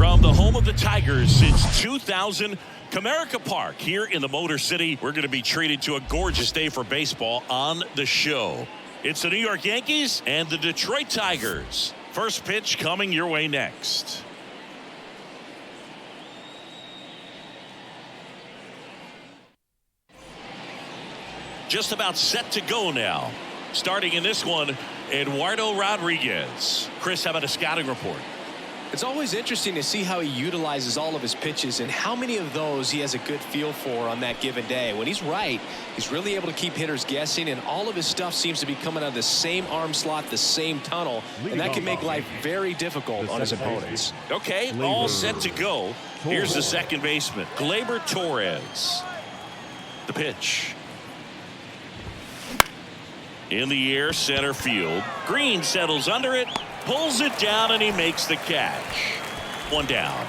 From the home of the Tigers since 2000, Comerica Park here in the Motor City. We're going to be treated to a gorgeous day for baseball on the show. It's the New York Yankees and the Detroit Tigers. First pitch coming your way next. Just about set to go now. Starting in this one, Eduardo Rodriguez. Chris, how about a scouting report? It's always interesting to see how he utilizes all of his pitches and how many of those he has a good feel for on that given day. When he's right, he's really able to keep hitters guessing, and all of his stuff seems to be coming out of the same arm slot, the same tunnel, and that can make life very difficult on his opponents. Okay, all set to go. Here's the second baseman, Gleyber Torres. The pitch. In the air, center field. Green settles under it, pulls it down, and he makes the catch. One down.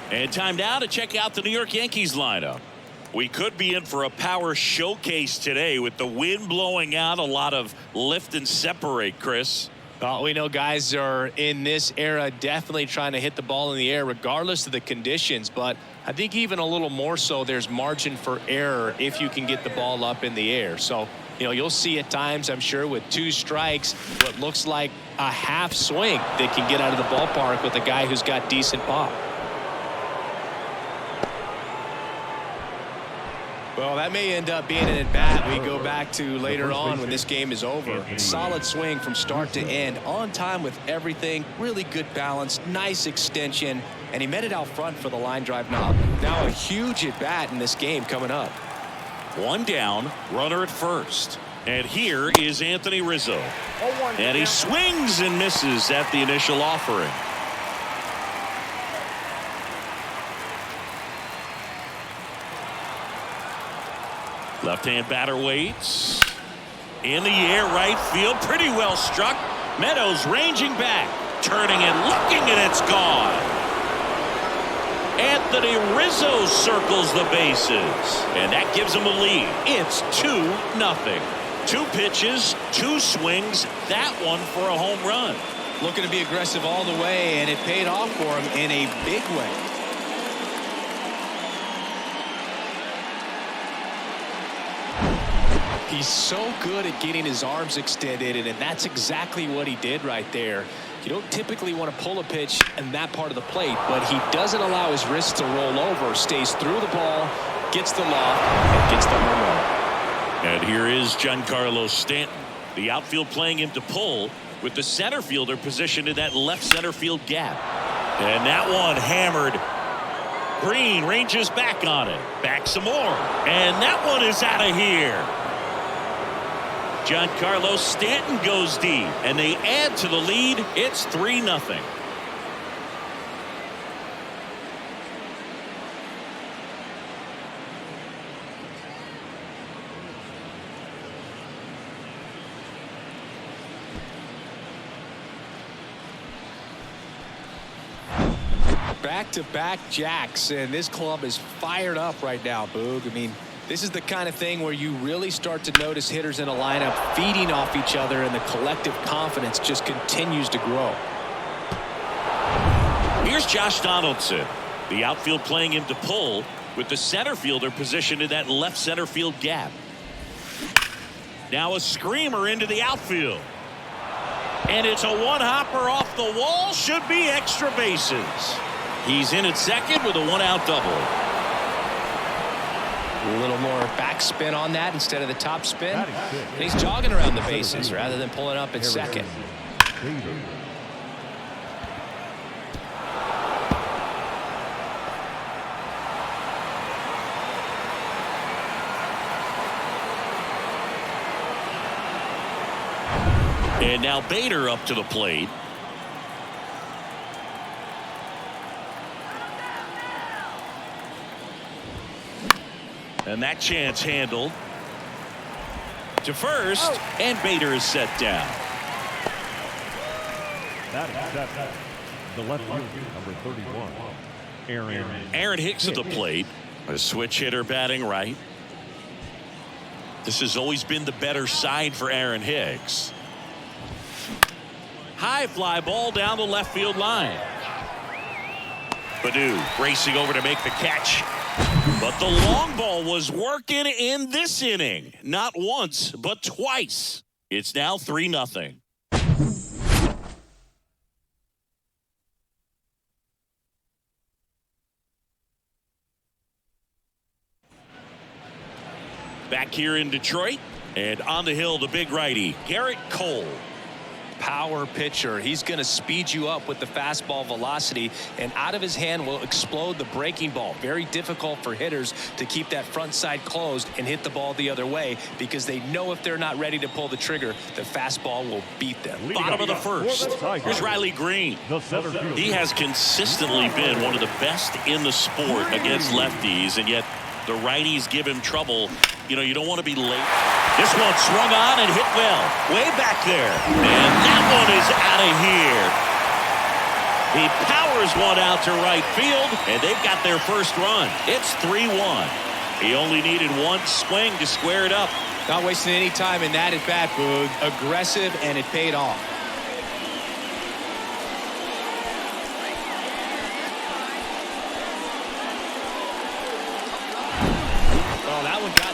And time now to check out the New York Yankees lineup. We could be in for a power showcase today with the wind blowing out, a lot of lift and separate, Chris. Well, we know guys are in this era definitely trying to hit the ball in the air regardless of the conditions, but I think even a little more so there's margin for error if you can get the ball up in the air. So, you know, you'll see at times, I'm sure, with two strikes, what looks like a half swing that can get out of the ballpark with a guy who's got decent pop. Well, that may end up being an at-bat we go back to later on when this game is over. Solid swing from start to end, on time with everything, really good balance, nice extension, and he met it out front for the line drive knob. Now a huge at-bat in this game coming up. One down, runner at first. And here is Anthony Rizzo. And he swings and misses at the initial offering. Left-hand batter waits. In the air, right field, pretty well struck. Meadows ranging back, turning and looking, and it's gone. Anthony Rizzo circles the bases, and that gives him a lead. It's 2-0. 2 pitches, 2 swings, that one for a home run. Looking to be aggressive all the way, and it paid off for him in a big way. He's so good at getting his arms extended, and that's exactly what he did right there. You don't typically want to pull a pitch in that part of the plate, but he doesn't allow his wrist to roll over, stays through the ball, gets the loft, and gets the home run. And here is Giancarlo Stanton. The outfield playing him to pull with the center fielder positioned in that left center field gap. And that one hammered. Green ranges back on it. Back some more. And that one is out of here. Giancarlo Stanton goes deep, and they add to the lead. It's 3-0. Back-to-back jacks, and this club is fired up right now, Boog. I mean, this is the kind of thing where you really start to notice hitters in a lineup feeding off each other, and the collective confidence just continues to grow. Here's Josh Donaldson. The outfield playing him to pull with the center fielder positioned in that left center field gap. Now a screamer into the outfield. And it's a one-hopper off the wall. Should be extra bases. He's in at second with a one-out double. A little more backspin on that instead of the top spin. And he's jogging around the bases rather than pulling up at second. And now Bader up to the plate. And that chance handled to first, and Bader is set down. The left fielder, number 31, Aaron Hicks at the plate. A switch hitter batting right. This has always been the better side for Aaron Hicks. High fly ball down the left field line. Padu racing over to make the catch. But the long ball was working in this inning. Not once, but twice. It's now 3-0. Back here in Detroit, and on the hill, the big righty, Garrett Cole. Power pitcher. He's going to speed you up with the fastball velocity, and out of his hand will explode the breaking ball. Very difficult for hitters to keep that front side closed and hit the ball the other way, because they know if they're not ready to pull the trigger, the fastball will beat them. Bottom of the first. Here's Riley Green. He has consistently been one of the best in the sport against lefties, and yet the righties give him trouble. You know, you don't want to be late. This one swung on and hit well. Way back there. And that one is out of here. He powers one out to right field, and they've got their first run. It's 3-1. He only needed one swing to square it up. Not wasting any time in that at bat, Boog. Aggressive, and it paid off.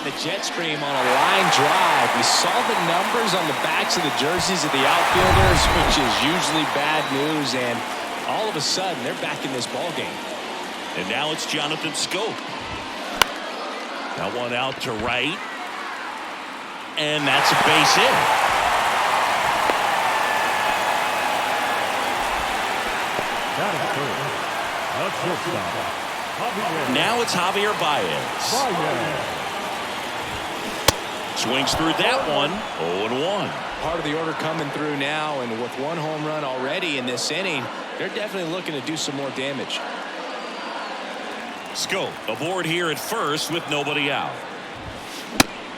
The jet stream on a line drive. We saw the numbers on the backs of the jerseys of the outfielders, which is usually bad news, and all of a sudden they're back in this ball game. And now it's Jonathan Scope. That one out to right, and that's a base hit. Now it's Javier Baez. Swings through that one. 0-1. Part of the order coming through now, and with one home run already in this inning, they're definitely looking to do some more damage. Scope aboard here at first with nobody out.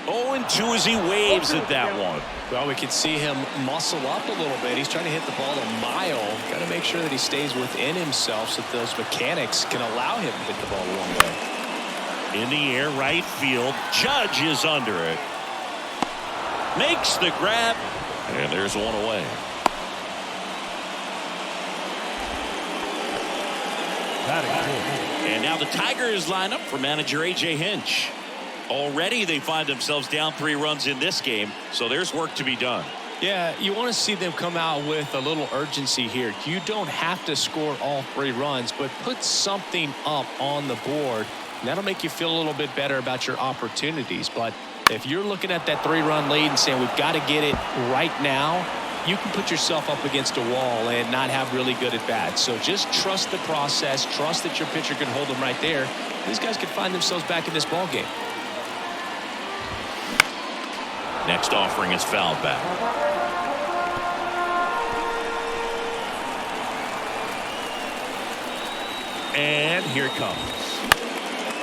0-2 as he waves at that one. Well, we can see him muscle up a little bit. He's trying to hit the ball a mile. Got to make sure that he stays within himself so that those mechanics can allow him to hit the ball a long way. In the air, right field. Judge is under it. Makes the grab, and there's one away. And now the Tigers line up for manager A.J. Hinch. Already they find themselves down 3 runs in this game, so there's work to be done. Yeah, you want to see them come out with a little urgency here. You don't have to score all 3 runs, but put something up on the board. And that'll make you feel a little bit better about your opportunities. But if you're looking at that 3-run lead and saying we've got to get it right now, you can put yourself up against a wall and not have really good at bats. So just trust the process. Trust that your pitcher can hold them right there. These guys can find themselves back in this ball game. Next offering is fouled back. And here it comes.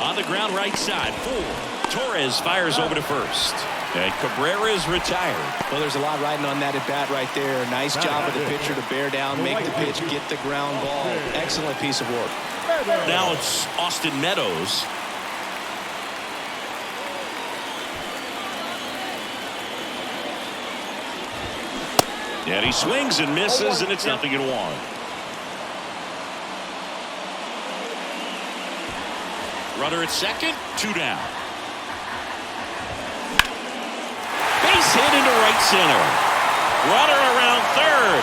On the ground right side, 4. Torres fires over to first. And Cabrera is retired. Well, there's a lot riding on that at bat right there. Nice job of the pitcher to bear down, make the pitch, get the ground ball. Excellent piece of work. Now it's Austin Meadows. And he swings and misses, and it's 0-1. Runner at second, 2 down. Base hit into right center. Runner around third.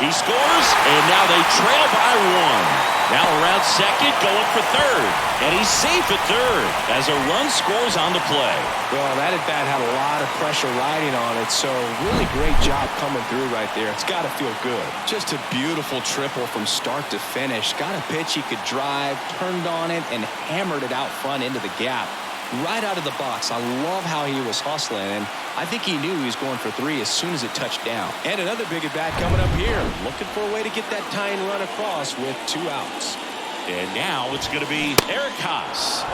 He scores, and now they trail by 1. Now around second, going for third. And he's safe at third as a run scores on the play. Well, that at bat had a lot of pressure riding on it, so really great job coming through right there. It's got to feel good. Just a beautiful triple from start to finish. Got a pitch he could drive, turned on it, and hammered it out front into the gap. Right out of the box. I love how he was hustling, and I think he knew he was going for 3 as soon as it touched down. And another big at bat coming up here. Looking for a way to get that tying run across with 2 outs. And now it's going to be Eric Haas.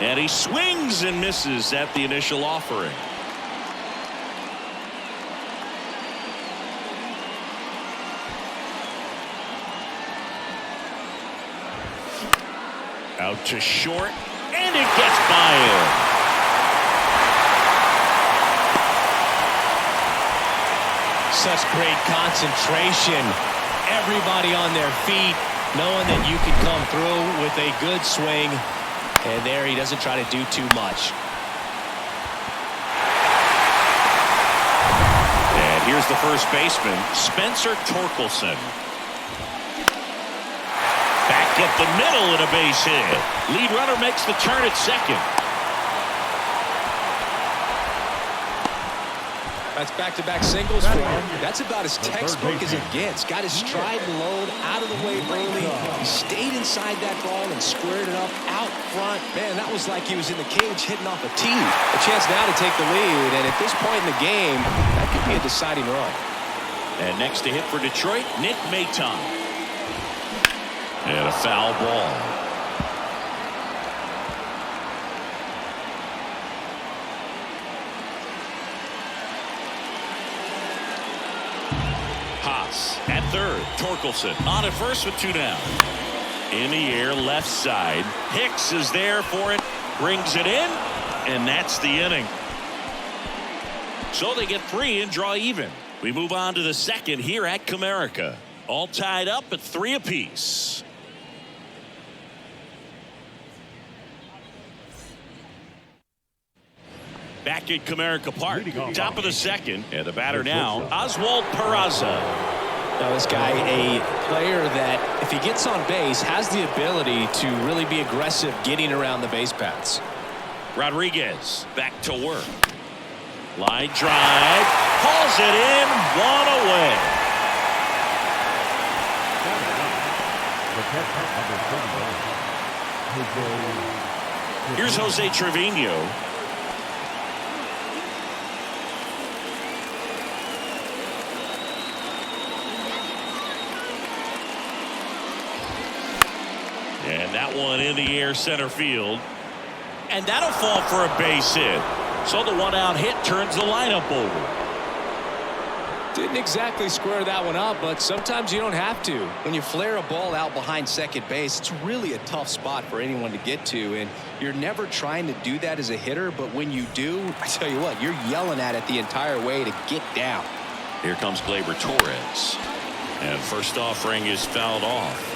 And he swings and misses at the initial offering. Out to short, and it gets by him. Such great concentration. Everybody on their feet. knowing that you can come through with a good swing, and there he doesn't try to do too much. And here's the first baseman, Spencer Torkelson. Back up the middle and a base hit. Lead runner makes the turn at second. That's back-to-back singles for him. That's about as textbook as it gets. Got his stride and load out of the way early. He stayed inside that ball and squared it up out front. Man, that was like he was in the cage hitting off a tee. A chance now to take the lead, and at this point in the game, that could be a deciding run. And next to hit for Detroit, Nick Maton. And a foul ball. Haas at third. Torkelson on at first with 2 down. In the air, left side. Hicks is there for it. Brings it in. And that's the inning. So they get 3 and draw even. We move on to the second here at Comerica. All tied up at 3 apiece. Back at Comerica Park, top of the second, and the batter now, Oswald Peraza. Now this guy, a player that if he gets on base has the ability to really be aggressive getting around the base paths. Rodriguez back to work. Line drive, hauls it in, 1 away. Here's Jose Trevino. And that one in the air center field. And that'll fall for a base hit. So the 1-out hit turns the lineup over. Didn't exactly square that one up, but sometimes you don't have to. When you flare a ball out behind second base, it's really a tough spot for anyone to get to, and you're never trying to do that as a hitter, but when you do, I tell you what, you're yelling at it the entire way to get down. Here comes Gleyber Torres. And first offering is fouled off.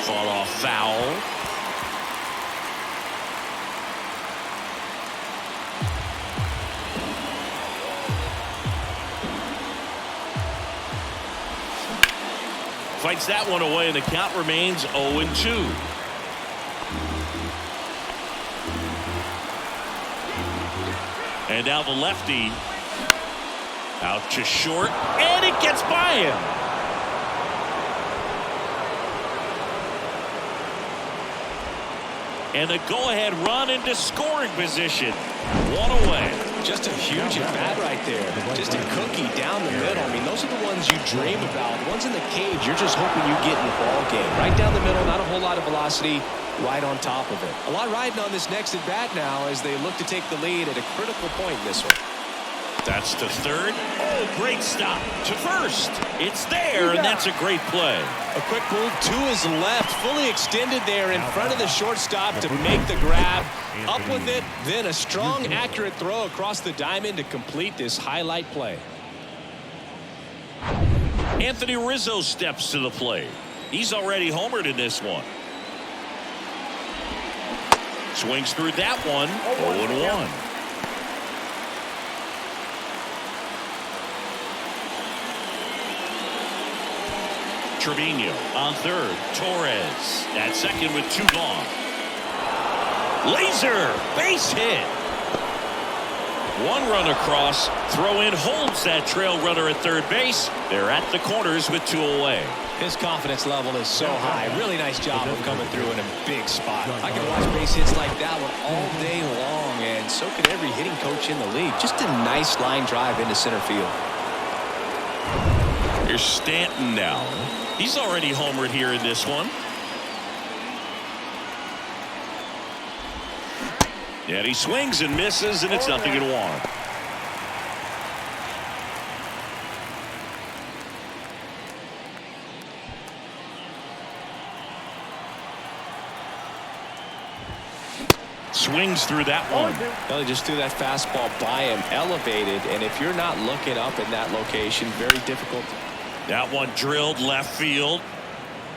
Fought off foul. Fights that one away, and the count remains 0-2. And now the lefty out to short, and it gets by him. And the go-ahead run into scoring position. 1 away. Just a huge at-bat right there. Just a cookie down the middle. I mean, those are the ones you dream about. The ones in the cage, you're just hoping you get in the ball game. Right down the middle, not a whole lot of velocity, right on top of it. A lot riding on this next at-bat now as they look to take the lead at a critical point in this one. That's to third. Oh, great stop. To first. It's there, and that's a great play. A quick move to his left, fully extended there in front of the shortstop to make the grab. Up with it, then a strong, accurate throw across the diamond to complete this highlight play. Anthony Rizzo steps to the plate. He's already homered in this one. Swings through that one. 0-1. Trevino on third. Torres at second with 2 gone. Laser base hit. 1 run across. Throw in holds that trail runner at third base. They're at the corners with 2 away. His confidence level is so high. Really nice job of coming through in a big spot. I can watch base hits like that one all day long, and so can every hitting coach in the league. Just a nice line drive into center field. Here's Stanton now. He's already homered here in this one. And he swings and misses, and it's 0-1. Swings through that one. Well, he just threw that fastball by him, elevated, and if you're not looking up in that location, very difficult. That one drilled left field.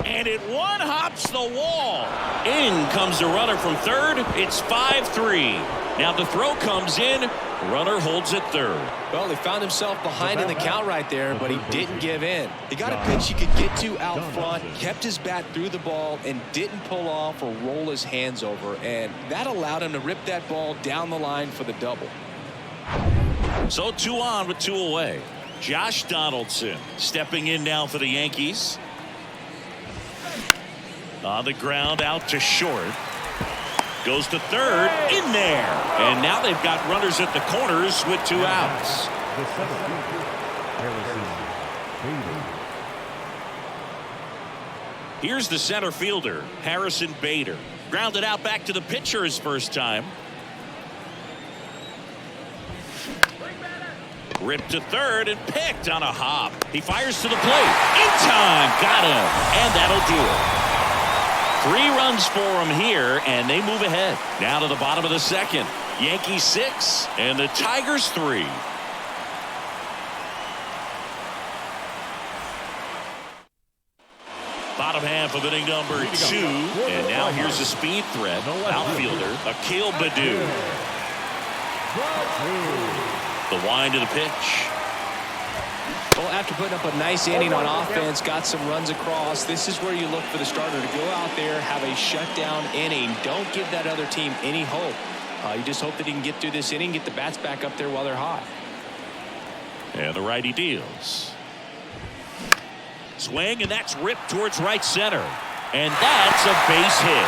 And it one-hops the wall. In comes the runner from third. It's 5-3. Now the throw comes in. Runner holds at third. Well, he found himself behind in the count right there, but he didn't give in. He got a pitch he could get to out front, kept his bat through the ball, and didn't pull off or roll his hands over. And that allowed him to rip that ball down the line for the double. So 2 on with 2 away. Josh Donaldson stepping in now for the Yankees. On the ground, out to short. Goes to third, in there. And now they've got runners at the corners with 2 outs. The center fielder, Harrison Bader. Here's the center fielder, Harrison Bader. Grounded out back to the pitcher his first time. Ripped to third and picked on a hop. He fires to the plate. In time. Got him. And that'll do it. 3 runs for him here, and they move ahead. Now to the bottom of the second. Yankees 6 and the Tigers 3. Bottom half of inning number 2. And now here's a speed threat. Outfielder, Akil Baddoo. The wind of the pitch. Well, after putting up a nice inning on offense, got some runs across, this is where you look for the starter to go out there, have a shutdown inning. Don't give that other team any hope. You just hope that he can get through this inning, get the bats back up there while they're hot. And the righty deals. Swing, and that's ripped towards right center. And that's a base hit.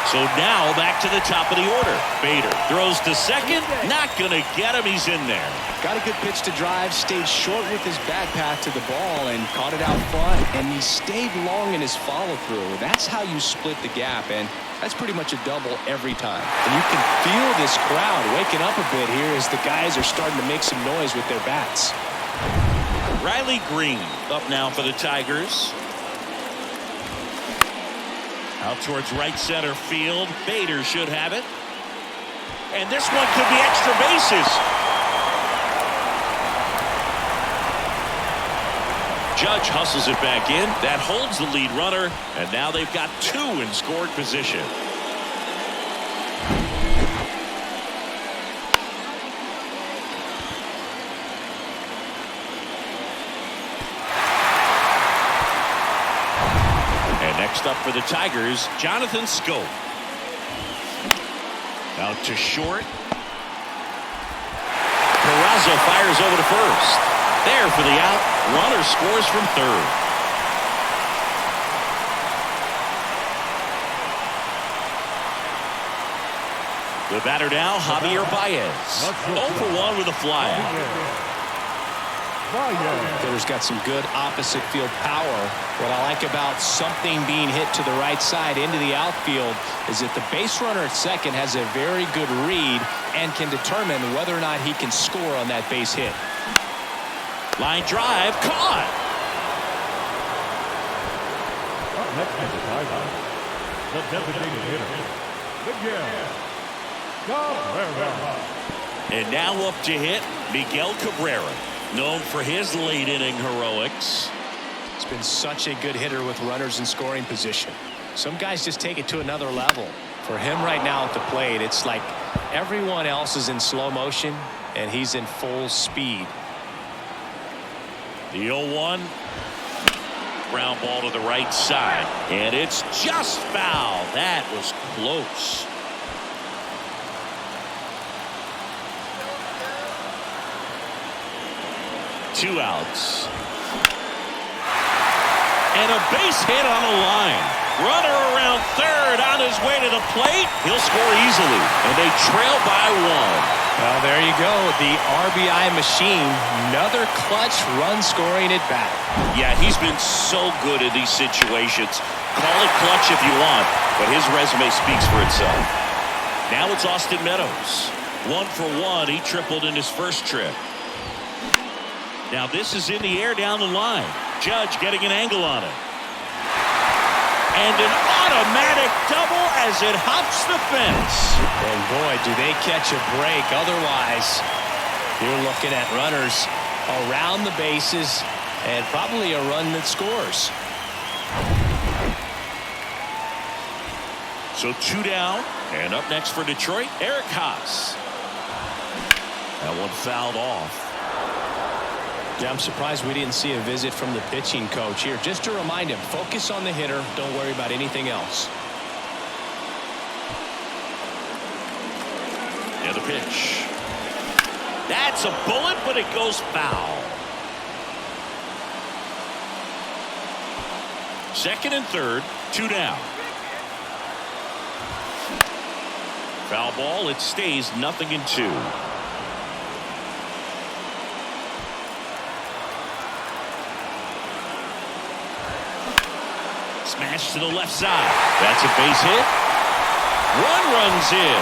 So now back to the top of the order. Bader throws to second. Not going to get him. He's in there. Got a good pitch to drive. Stayed short with his bat path to the ball and caught it out front. And he stayed long in his follow through. That's how you split the gap. And that's pretty much a double every time. And you can feel this crowd waking up a bit here as the guys are starting to make some noise with their bats. Riley Green up now for the Tigers. Out towards right center field. Bader should have it. And this one could be extra bases. Judge hustles it back in. That holds the lead runner. And now they've got 2 in scored position. Next up for the Tigers, Jonathan Scope. Out to short. Peraza fires over to first. There for the out. Runner scores from third. The batter now, Javier Baez. 0 for 1 with a flyout. There's got some good opposite field power. What I like about something being hit to the right side into the outfield is that the base runner at second has a very good read and can determine whether or not he can score on that base hit. Line drive, caught. Up next is the timeout. The designated hitter, Miguel Cabrera. And now up to hit, Miguel Cabrera. Known for his late inning heroics. He's been such a good hitter with runners in scoring position. Some guys just take it to another level. For him right now at the plate, it's like everyone else is in slow motion and he's in full speed. The 0-1. Ground ball to the right side. And it's just foul. That was close. Two outs. And a base hit on the line. Runner around third on his way to the plate. He'll score easily. And they trail by 1. Well, there you go. The RBI machine. Another clutch run scoring at bat. Yeah, he's been so good in these situations. Call it clutch if you want, but his resume speaks for itself. Now it's Austin Meadows. 1 for 1. He tripled in his first trip. Now this is in the air down the line. Judge getting an angle on it. And an automatic double as it hops the fence. And boy, do they catch a break. Otherwise, you're looking at runners around the bases and probably a run that scores. So 2 down, and up next for Detroit, Eric Haas. That one fouled off. Yeah, I'm surprised we didn't see a visit from the pitching coach here. Just to remind him, focus on the hitter. Don't worry about anything else. And the pitch. That's a bullet, but it goes foul. Second and third, 2 down. Foul ball, it stays 0-2. Smash to the left side. That's a base hit. One runs in.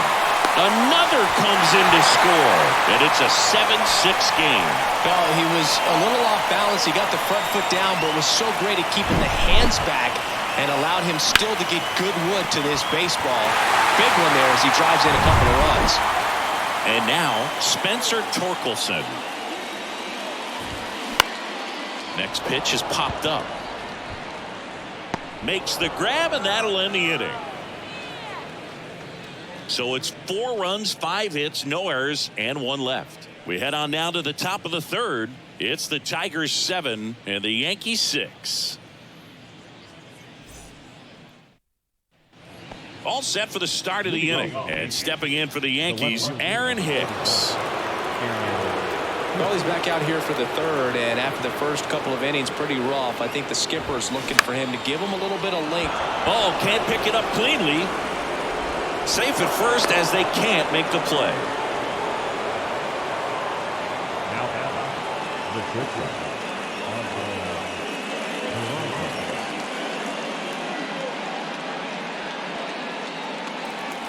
Another comes in to score. And it's a 7-6 game. Well, he was a little off balance. He got the front foot down, but was so great at keeping the hands back and allowed him still to get good wood to this baseball. Big one there as he drives in a couple of runs. And now, Spencer Torkelson. Next pitch is popped up. Makes the grab, and that'll end the inning. So it's 4 runs, 5 hits, no errors, and 1 left. We head on now to the top of the third. It's the Tigers 7 and the Yankees 6. All set for the start of the inning. And stepping in for the Yankees, Aaron Hicks. Well, he's back out here for the third, and after the first couple of innings, pretty rough. I think the skipper is looking for him to give him a little bit of length. Oh, can't pick it up cleanly. Safe at first as they can't make the play. Now, the pitcher.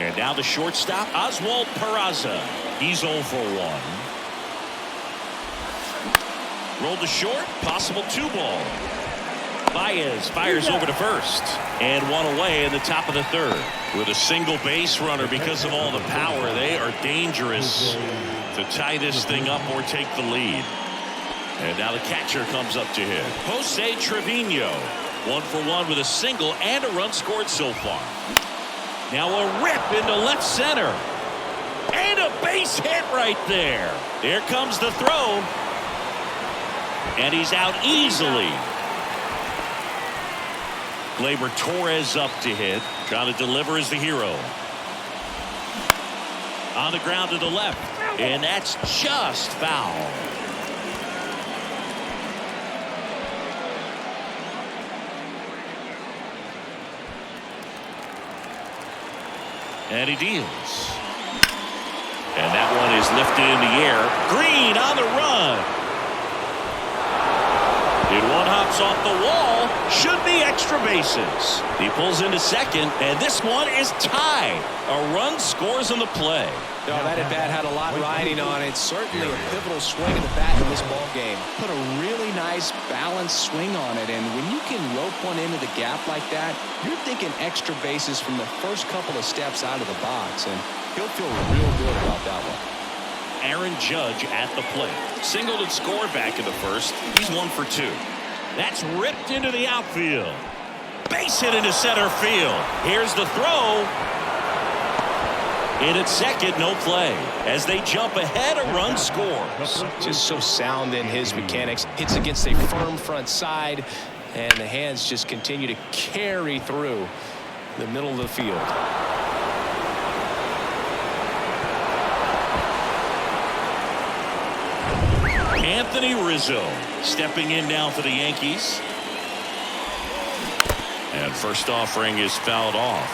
And now the shortstop, Oswald Peraza. He's 0 for 1. Rolled to short, possible 2-ball. Baez fires over to first. And 1 away in the top of the third. With a single base runner because of all the power, they are dangerous to tie this thing up or take the lead. And now the catcher comes up to hit. Jose Trevino. 1 for 1 with a single and a run scored so far. Now a rip into left center. And a base hit right there. There comes the throw. And he's out easily. Gleyber Torres up to hit. Trying to deliver as the hero. On the ground to the left. And that's just foul. And he deals. And that one is lifted in the air. Green on the run. And one hops off the wall. Should be extra bases. He pulls into second, and this one is tied. A run scores on the play. No, that at bat had a lot riding on it. Certainly a pivotal swing of the bat in this ball game. Put a really nice balanced swing on it, and when you can rope one into the gap like that, you're thinking extra bases from the first couple of steps out of the box, and he'll feel real good about that one. Aaron Judge at the plate. Singled and scored back in the first. He's 1 for 2. That's ripped into the outfield. Base hit into center field. Here's the throw. In at second, no play. As they jump ahead, a run scores. Just so sound in his mechanics. Hits against a firm front side, and the hands just continue to carry through the middle of the field. Anthony Rizzo stepping in now for the Yankees. And first offering is fouled off.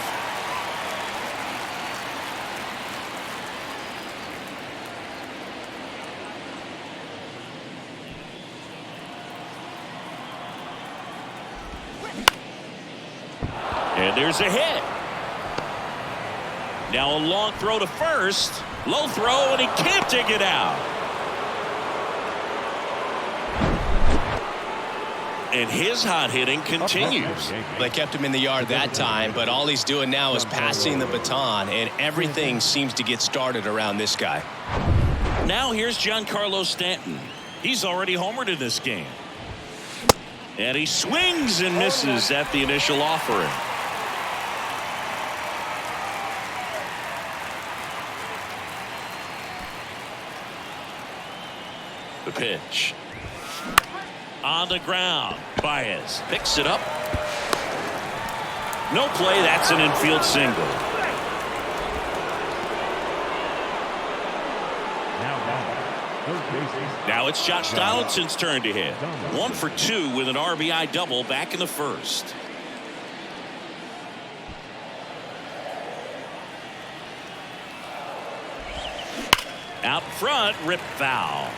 And there's a hit. Now a long throw to first. Low throw, and he can't dig it out. and his hot hitting continues. They kept him in the yard that time, but all he's doing now is passing the baton, and everything seems to get started around this guy. Now here's Giancarlo Stanton. He's already homered in this game. And he swings and misses at the initial offering. The pitch. On the ground. Baez picks it up. No play. That's an infield single. Now it's Josh Donaldson's turn to hit. 1 for 2 with an RBI double back in the first. Out front, rip foul.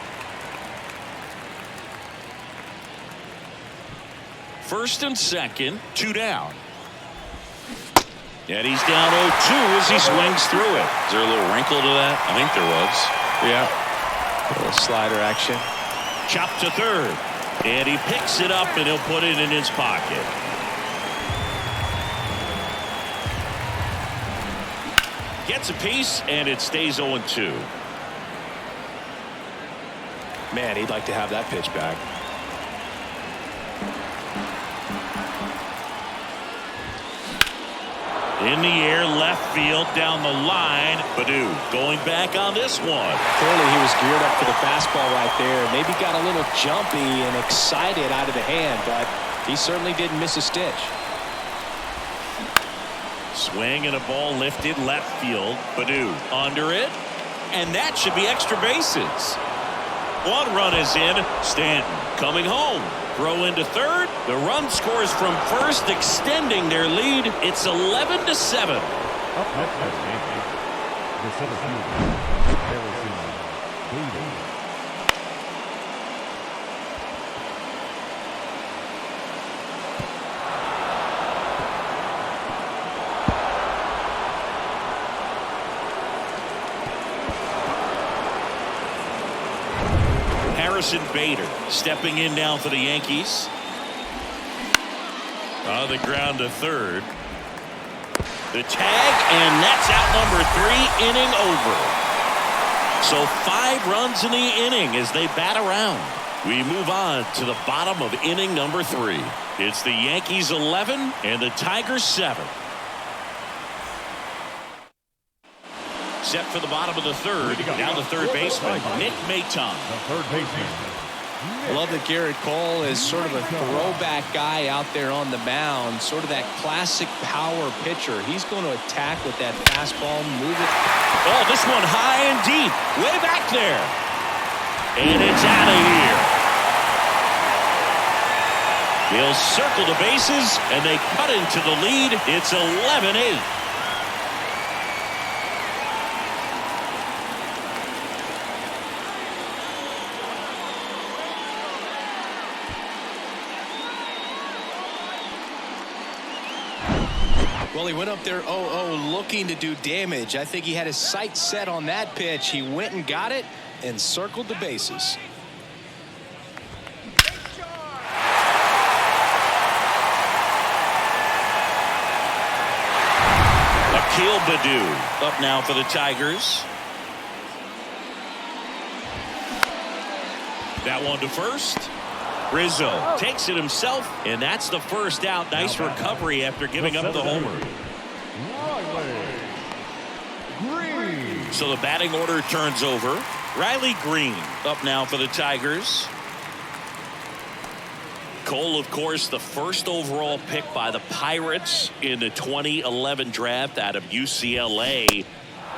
First and second, 2 down. And he's down 0-2 as he swings through it. Is there a little wrinkle to that? I think there was. Yeah. A little slider action. Chopped to third. And he picks it up and he'll put it in his pocket. Gets a piece and it stays 0-2. Man, he'd like to have that pitch back. In the air, left field, down the line. Baddoo going back on this one. Clearly he was geared up for the fastball right there. Maybe got a little jumpy and excited out of the hand, but he certainly didn't miss a stitch. Swing and a ball lifted left field. Baddoo under it. And that should be extra bases. 1 run is in. Stanton coming home. Throw into third. The run scores from first, extending their lead. It's 11-7. Up next is the Yankees. The center fielder, Harrison Bader. Harrison Bader stepping in now for the Yankees. On the ground to third. The tag, and that's out number 3, inning over. So 5 runs in the inning as they bat around. We move on to the bottom of inning number 3. It's the Yankees 11 and the Tigers 7. Set for the bottom of the third. Now the third baseman, Nick Maton. The third baseman. I love that Garrett Cole is sort of a throwback guy out there on the mound, sort of that classic power pitcher. He's going to attack with that fastball, move it. Oh, this one high and deep, way back there. And it's out of here. They'll circle the bases, and they cut into the lead. It's 11-8. Well, he went up there 0-0 looking to do damage. I think he had his sights set on that pitch. He went and got it and circled the bases. Akil Baddoo up now for the Tigers. That one to first. Rizzo takes it himself, and that's the first out. Nice recovery after giving up the homer. So the batting order turns over. Riley Green up now for the Tigers. Cole, of course, the first overall pick by the Pirates in the 2011 draft out of UCLA,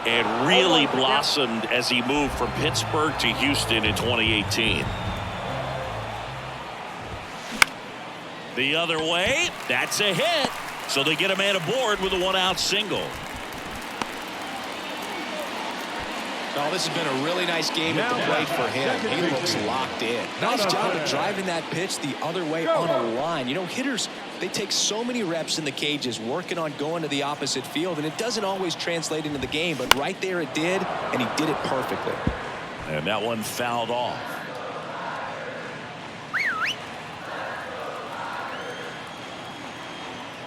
and really blossomed as he moved from Pittsburgh to Houston in 2018. The other way, that's a hit. So they get a man aboard with a 1-out single. Oh, this has been a really nice game at the plate for him. He looks locked in. Nice job of driving that pitch the other way on a line. You know, hitters, they take so many reps in the cages working on going to the opposite field, and it doesn't always translate into the game, but right there it did, and he did it perfectly. And that one fouled off.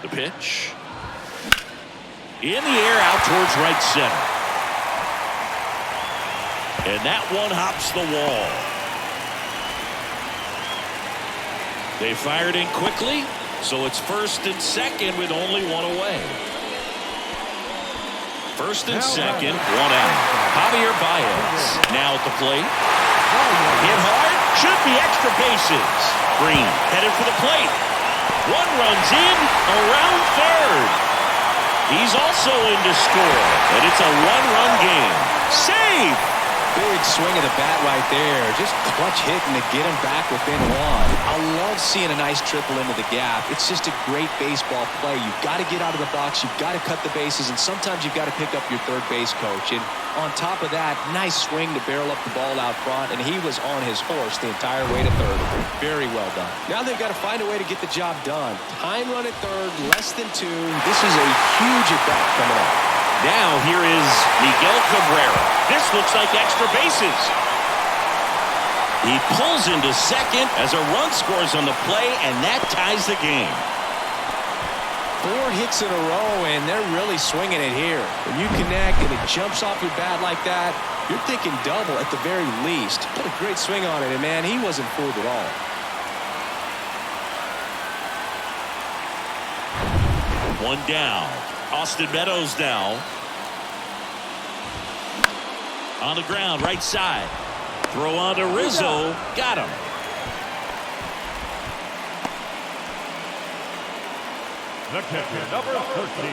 The pitch. In the air out towards right center. And that one hops the wall. They fired in quickly, so it's first and second with only one away. First and second, one out. Javier Baez now at the plate. Hit hard, should be extra bases. Green headed for the plate. One runs in, around third. He's also in to score, and it's a one-run game. Save! Big swing of the bat right there. Just clutch hitting to get him back within one. I love seeing a nice triple into the gap. It's just a great baseball play. You've got to get out of the box. You've got to cut the bases, and sometimes you've got to pick up your third base coach. And on top of that, nice swing to barrel up the ball out front, and he was on his horse the entire way to third. Very well done. Now they've got to find a way to get the job done. Time run at third, less than 2. This is a huge at-bat coming up. Now here is Miguel Cabrera. This looks like extra bases. He pulls into second as a run scores on the play, and that ties the game. 4 hits in a row, and they're really swinging it here. When you connect and it jumps off your bat like that, you're thinking double at the very least. What a great swing on it, and man, he wasn't fooled at all. One down. Austin Meadows now. On the ground, right side. Throw on to Rizzo. Got him. The catcher, number 13,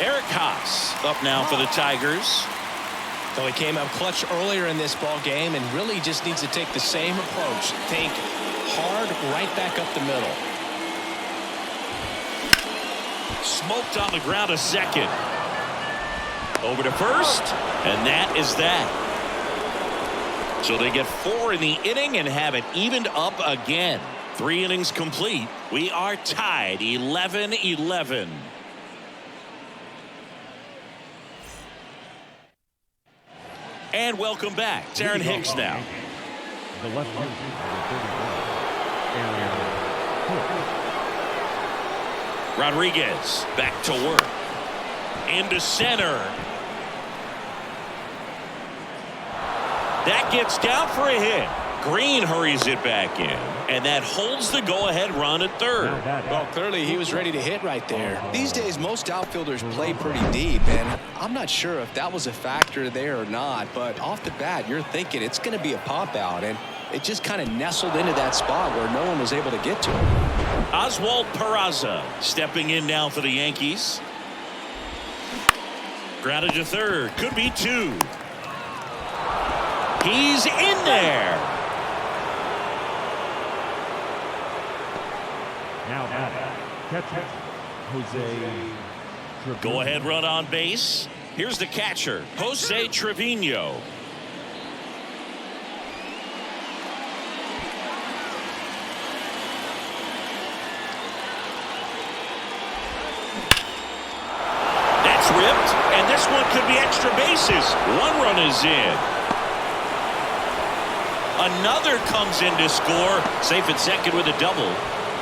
Eric Haas up now for the Tigers. So he came up clutch earlier in this ball game and really just needs to take the same approach. Think hard right back up the middle. Smoked on the ground a second. Over to first, and that is that. So they get 4 in the inning and have it evened up again. 3 innings complete. We are tied 11-11. And welcome back. Aaron Hicks now. the left fielder, number 31, Rodriguez back to work. Into center. That gets down for a hit. Green hurries it back in, and that holds the go-ahead run at third. Well, clearly he was ready to hit right there. These days, most outfielders play pretty deep, and I'm not sure if that was a factor there or not, but off the bat, you're thinking it's going to be a pop-out, and it just kind of nestled into that spot where no one was able to get to it. Oswald Peraza stepping in now for the Yankees. Grounded to third. Could be 2. He's in there. now catcher, Jose Trevino. Go ahead run on base. Here's the catcher, Jose Trevino. That's ripped, and this one could be extra bases. 1 run is in. Another comes in to score. Safe at second with a double.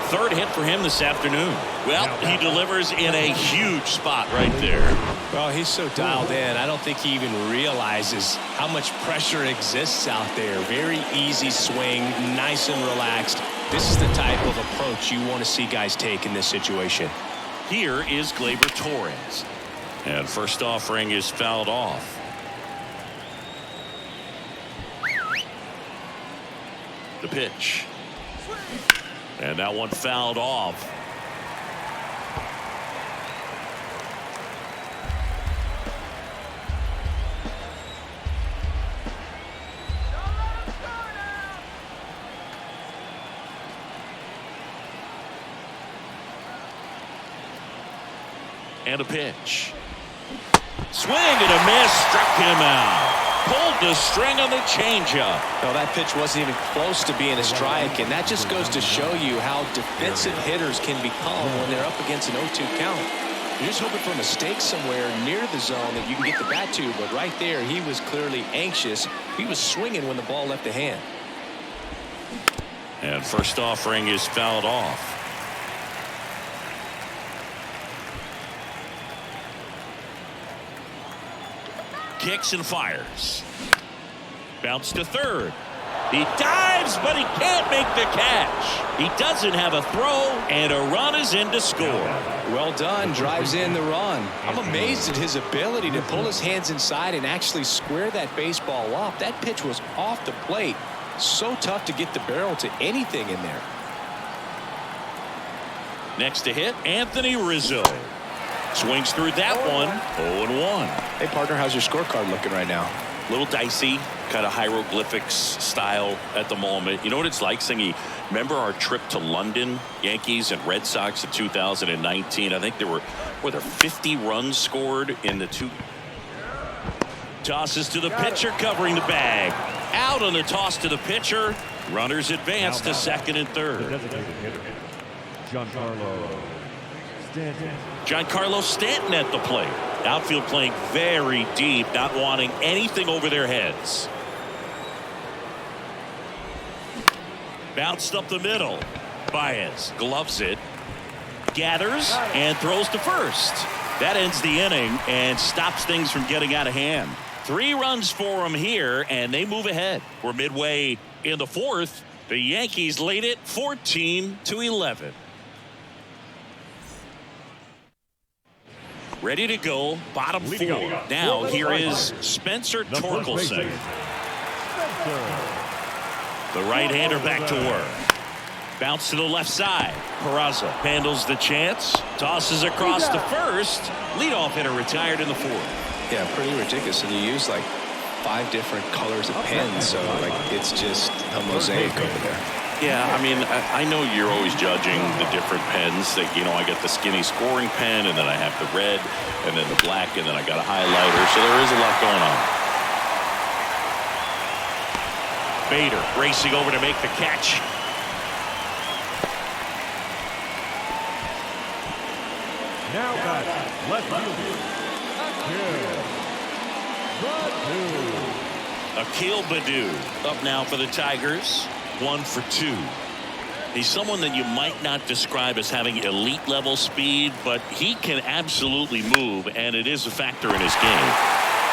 3rd hit for him this afternoon. Well, he delivers in a huge spot right there. Well, he's so dialed in, I don't think he even realizes how much pressure exists out there. Very easy swing, nice and relaxed. This is the type of approach you want to see guys take in this situation. Here is Gleyber Torres. And first offering is fouled off. The pitch. And that one fouled off. And a pitch. Swing and a miss, struck him out. Pulled the string on the changeup. No, that pitch wasn't even close to being a strike, and that just goes to show you how defensive hitters can become when they're up against an 0-2 count. You're just hoping for a mistake somewhere near the zone that you can get the bat to, but right there, he was clearly anxious. He was swinging when the ball left the hand. And first offering is fouled off. kicks and fires. Bounce to third. He dives, but he can't make the catch. He doesn't have a throw, and a run is in to score. Well done. Drives in the run. I'm amazed at his ability to pull his hands inside and actually square that baseball up. That pitch was off the plate. So tough to get the barrel to anything in there. Next to hit, Anthony Rizzo. Swings through that one. 0-1. Hey, partner, how's your scorecard looking right now? Little dicey, kind of hieroglyphics style at the moment. You know what it's like, Singy? Remember our trip to London, Yankees and Red Sox in 2019? I think were there 50 runs scored in the two. Tosses to the pitcher, covering the bag. Out on the toss to the pitcher. Runners advance to second and third. Giancarlo Stanton at the plate. Outfield playing very deep, not wanting anything over their heads. Bounced up the middle. Baez gloves it, gathers, and throws to first. That ends the inning and stops things from getting out of hand. 3 runs for them here, and they move ahead. We're midway in the fourth. The Yankees lead it 14-11. Ready to go, bottom 4. Now here is Spencer Torkelson. The right-hander back to work. Bounce to the left side. Peraza handles the chance. Tosses across to first. Leadoff hitter retired in the 4th. Yeah, pretty ridiculous. And you use like 5 different colors of pens, so like it's just a mosaic over there. Yeah, I mean, I know you're always judging the different pens. That, you know, I got the skinny scoring pen, and then I have the red, and then the black, and then I got a highlighter. So there is a lot going on. Bader racing over to make the catch. Now got left fielder. Akil Baddoo up now for the Tigers. 1 for 2. He's someone that you might not describe as having elite level speed, but he can absolutely move, and it is a factor in his game.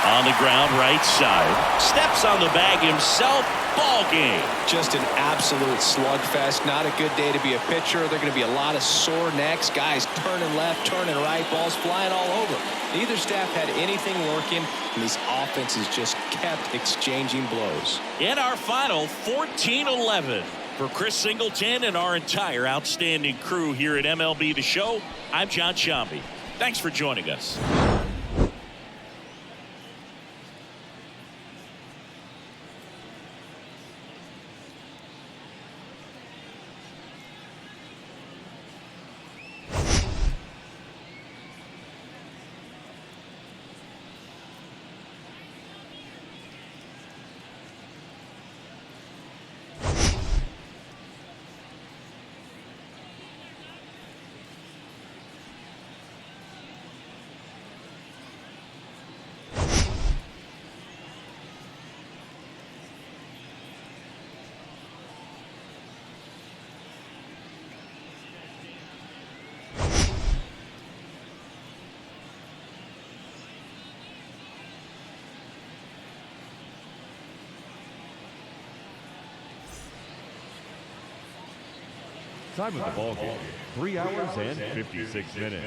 On the ground, right side. Steps on the bag himself. Ball game. Just an absolute slugfest. Not a good day to be a pitcher. There are going to be a lot of sore necks. Guys turning left, turning right. Balls flying all over. Neither staff had anything working, and these offenses just kept exchanging blows. In our final, 14-11. For Chris Singleton and our entire outstanding crew here at MLB The Show, I'm John Shambi. Thanks for joining us. Time of the ball game, 3 hours and 56 minutes.